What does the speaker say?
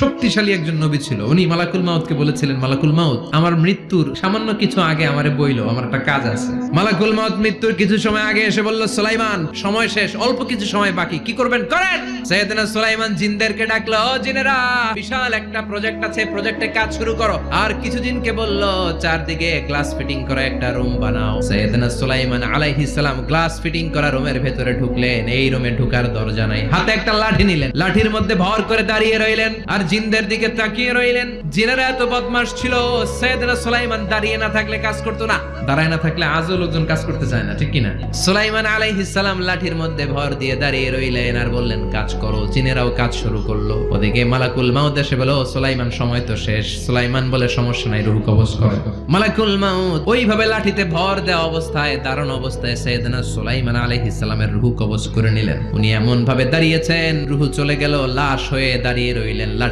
শক্তিশালী একজন নবী ছিল। উনি মালাকুল মাউতকে বলেছিলেন, মালাকুল মাউত, আমার মৃত্যুর সামান্য কিছু আগে আমারে বইলো, আমার একটা কাজ আছে। মালাকুল মাউত মৃত্যুর কিছু সময় আগে এসে বলল, সুলাইমান সময় শেষ, অল্প কিছু সময় বাকি, কি করবেন করেন। সাইয়েদনা সুলাইমান জিনদেরকে ডাকলো, ও জিনেরা, বিশাল একটা প্রজেক্ট আছে, প্রজেক্টে কাজ শুরু করো। আর কিছু জিনকে বলল, চারদিকে গ্লাস ফিটিং করা একটা রুম বানাও। সাইয়েদনা সুলাইমান আলাইহিস সালাম গ্লাস ফিটিং করা রুমের ভেতরে ঢুকলেন। এই রুমে ঢুকার দরজা নাই, হাতে একটা লাঠি নিলেন, লাঠির মধ্যে ভর করে দাঁড়িয়ে রইলেন আর জিনদের দিকে তাকিয়ে রইলেন। জিনেরা এত বদমাশ ছিল, সাইয়েদনা সুলাইমান দাঁড়িয়ে না থাকলে কাজ করতো না, দাঁড়ায় না থাকলে আজও লোকজন কাজ করতে চায় না, ঠিক কিনা? সুলাইমান আলাইহিস সালাম লাঠির মধ্যে ভর দিয়ে দাঁড়িয়ে রইলেন আর বললেন, কাজ করো। জিনেরাও কাজ শুরু করলো। ওদিকে মালাকুল মাউত এসে বলল, সুলাইমান সময় তো শেষ। সুলাইমান বলে, সমস্যা নাই, রূহ কবজ করো। মালাকুল মাউত ওইভাবে লাঠিতে ভর দেওয়া অবস্থায়, দাঁড়ানো অবস্থায় সাইয়েদনা সুলাইমান আলাইহিস সালামের রূহ কবজ করে নিলেন। উনি এমন ভাবে দাঁড়িয়েছেন, রূহ চলে গেল, লাশ হয়ে দাঁড়িয়ে রইলেন। লাঠি